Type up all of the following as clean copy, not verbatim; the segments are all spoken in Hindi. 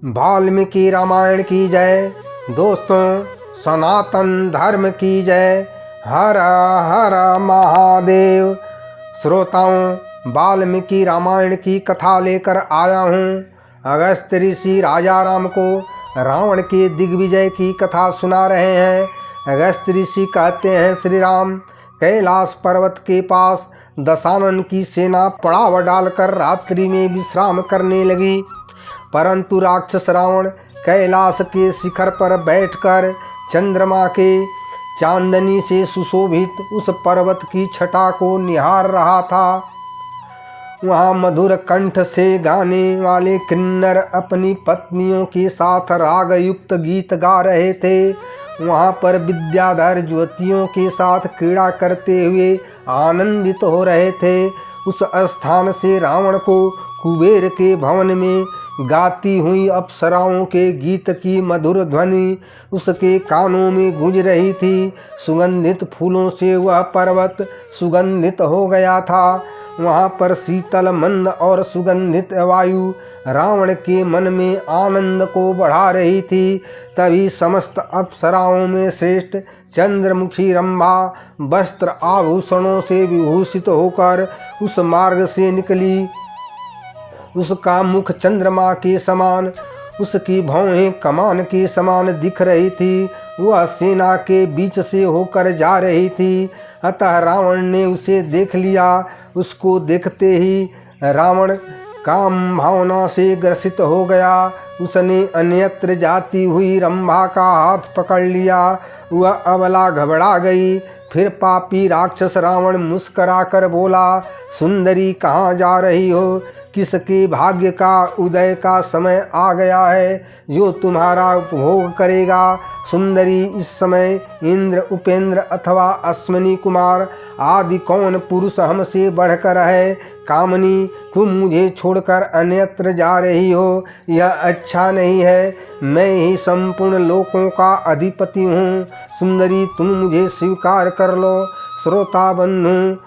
वाल्मीकि रामायण की जय। दोस्तों, सनातन धर्म की जय। हर हर महादेव। श्रोताओं, वाल्मीकि रामायण की कथा लेकर आया हूँ। अगस्त ऋषि राजा राम को रावण के दिग्विजय की कथा सुना रहे हैं। अगस्त ऋषि कहते हैं, श्री राम कैलाश पर्वत के पास दशानन की सेना पड़ाव डालकर रात्रि में विश्राम करने लगी, परंतु राक्षस रावण कैलाश के शिखर पर बैठकर चंद्रमा के चांदनी से सुशोभित उस पर्वत की छटा को निहार रहा था। वहाँ मधुर कंठ से गाने वाले किन्नर अपनी पत्नियों के साथ राग युक्त गीत गा रहे थे। वहाँ पर विद्याधर युवतियों के साथ क्रीड़ा करते हुए आनंदित हो रहे थे। उस स्थान से रावण को कुबेर के भवन में गाती हुई अप्सराओं के गीत की मधुर ध्वनि उसके कानों में गूंज रही थी। सुगंधित फूलों से वह पर्वत सुगंधित हो गया था। वहाँ पर शीतल मंद और सुगंधित वायु रावण के मन में आनंद को बढ़ा रही थी। तभी समस्त अप्सराओं में श्रेष्ठ चंद्रमुखी रंभा वस्त्र आभूषणों से विभूषित होकर उस मार्ग से निकली। उसका मुख चंद्रमा के समान, उसकी भौहें कमान के समान दिख रही थी। वह सेना के बीच से होकर जा रही थी, अतः रावण ने उसे देख लिया। उसको देखते ही रावण काम भावना से ग्रसित हो गया। उसने अन्यत्र जाती हुई रंभा का हाथ पकड़ लिया। वह अबला घबरा गई। फिर पापी राक्षस रावण मुस्कराकर बोला, सुंदरी कहाँ जा रही हो? किसके भाग्य का उदय का समय आ गया है जो तुम्हारा उपभोग करेगा? सुंदरी, इस समय इंद्र, उपेंद्र अथवा अश्विनी कुमार आदि कौन पुरुष हमसे बढ़कर है? कामनी, तुम मुझे छोड़कर अन्यत्र जा रही हो, यह अच्छा नहीं है। मैं ही संपूर्ण लोकों का अधिपति हूँ। सुंदरी, तुम मुझे स्वीकार कर लो। श्रोता बंधु,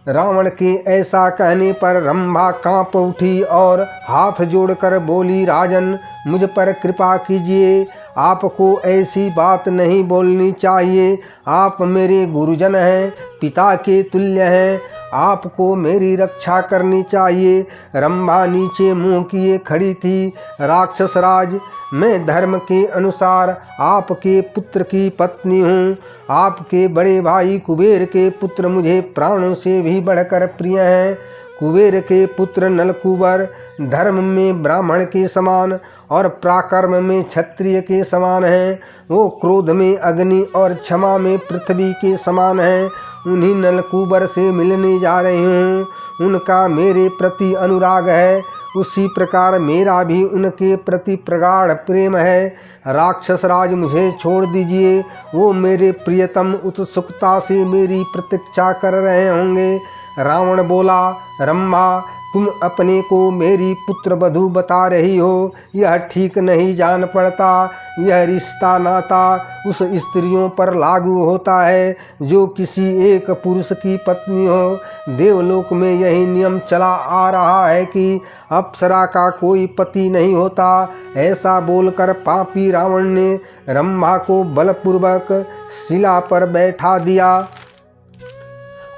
रावण के ऐसा कहने पर रंभा कांप उठी और हाथ जोड़कर बोली, राजन, मुझ पर कृपा कीजिए। आपको ऐसी बात नहीं बोलनी चाहिए। आप मेरे गुरुजन हैं, पिता के तुल्य हैं। आपको मेरी रक्षा करनी चाहिए। रंभा नीचे मुंह किए खड़ी थी। राक्षस राज, मैं धर्म के अनुसार आपके पुत्र की पत्नी हूँ। आपके बड़े भाई कुबेर के पुत्र मुझे प्राणों से भी बढ़कर प्रिय हैं। कुबेर के पुत्र नलकूबर धर्म में ब्राह्मण के समान और पराक्रम में क्षत्रिय के समान हैं। वो क्रोध में अग्नि और क्षमा में पृथ्वी के समान हैं। उन्हीं नलकूबर से मिलने जा रही हूँ। उनका मेरे प्रति अनुराग है, उसी प्रकार मेरा भी उनके प्रति प्रगाढ़ प्रेम है। राक्षस राज, मुझे छोड़ दीजिए। वो मेरे प्रियतम उत्सुकता से मेरी प्रतीक्षा कर रहे होंगे। रावण बोला, रंभा, तुम अपने को मेरी पुत्र वधू बता रही हो, यह ठीक नहीं जान पड़ता। यह रिश्ता नाता उस स्त्रियों पर लागू होता है जो किसी एक पुरुष की पत्नी हो। देवलोक में यही नियम चला आ रहा है कि अप्सरा का कोई पति नहीं होता। ऐसा बोलकर पापी रावण ने रंभा को बलपूर्वक शिला पर बैठा दिया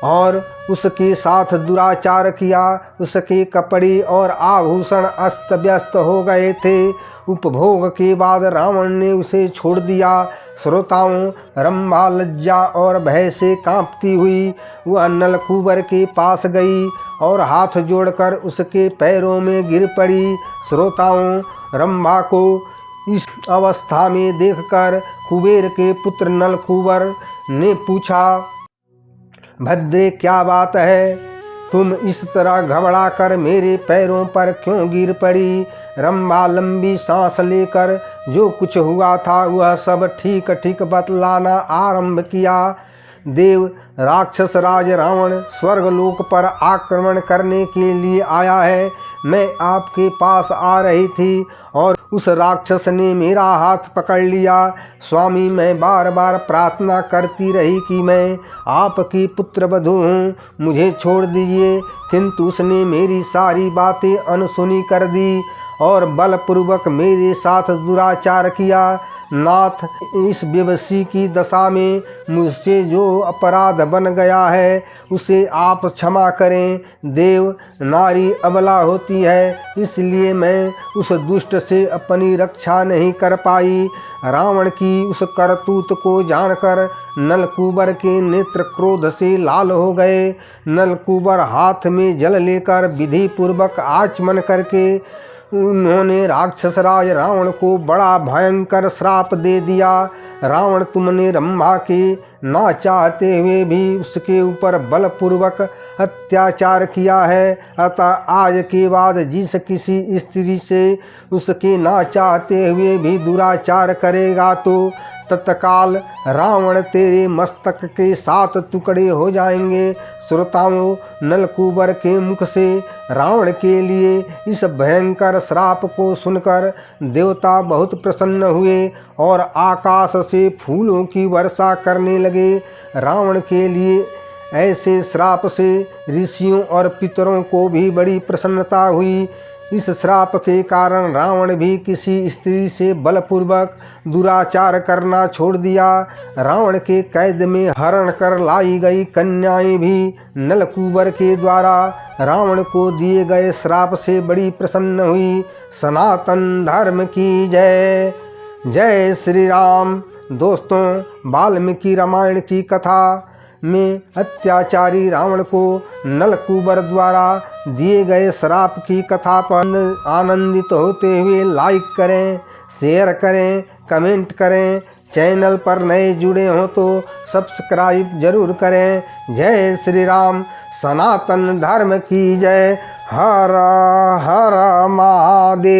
और उसके साथ दुराचार किया। उसके कपड़े और आभूषण अस्त व्यस्त हो गए थे। उपभोग के बाद रावण ने उसे छोड़ दिया। श्रोताओं, रंभा लज्जा और भय से कांपती हुई वह नलकूबर के पास गई और हाथ जोड़कर उसके पैरों में गिर पड़ी। श्रोताओं, रंभा को इस अवस्था में देखकर कुबेर के पुत्र नलकूबर ने पूछा, भद्रे, क्या बात है? तुम इस तरह घबरा कर मेरे पैरों पर क्यों गिर पड़ी? रंभा लंबी सांस लेकर जो कुछ हुआ था वह सब ठीक ठीक बतलाना आरंभ किया। देव, राक्षस राज रावण स्वर्गलोक पर आक्रमण करने के लिए आया है। मैं आपके पास आ रही थी और उस राक्षस ने मेरा हाथ पकड़ लिया। स्वामी, मैं बार बार प्रार्थना करती रही कि मैं आपकी पुत्र वधू हूँ, मुझे छोड़ दीजिए, किंतु उसने मेरी सारी बातें अनसुनी कर दी और बलपूर्वक मेरे साथ दुराचार किया। नाथ, इस बेबसी की दशा में मुझसे जो अपराध बन गया है उसे आप क्षमा करें। देव, नारी अबला होती है, इसलिए मैं उस दुष्ट से अपनी रक्षा नहीं कर पाई। रावण की उस करतूत को जानकर नलकूबर के नेत्र क्रोध से लाल हो गए। नलकूबर हाथ में जल लेकर विधि पूर्वक आचमन करके उन्होंने राक्षसराज रावण को बड़ा भयंकर श्राप दे दिया। रावण, तुमने ब्रह्मा के ना चाहते हुए भी उसके ऊपर बलपूर्वक अत्याचार किया है, अतः आज के बाद जिस किसी स्त्री से उसके ना चाहते हुए भी दुराचार करेगा तो तत्काल रावण तेरे मस्तक के 7 टुकड़े हो जाएंगे। श्रोताओं, नलकूबर के मुख से रावण के लिए इस भयंकर श्राप को सुनकर देवता बहुत प्रसन्न हुए और आकाश से फूलों की वर्षा करने लगे। रावण के लिए ऐसे श्राप से ऋषियों और पितरों को भी बड़ी प्रसन्नता हुई। इस श्राप के कारण रावण भी किसी स्त्री से बलपूर्वक दुराचार करना छोड़ दिया। रावण के कैद में हरण कर लाई गई कन्याएं भी नलकूबर के द्वारा रावण को दिए गए श्राप से बड़ी प्रसन्न हुई। सनातन धर्म की जय। जय श्री राम। दोस्तों, वाल्मीकि रामायण की कथा में अत्याचारी रावण को नलकूबर द्वारा दिए गए श्राप की कथा पर आनंदित होते हुए लाइक करें, शेयर करें, कमेंट करें। चैनल पर नए जुड़े हो तो सब्सक्राइब जरूर करें। जय श्री राम। सनातन धर्म की जय। हर हर महादेव।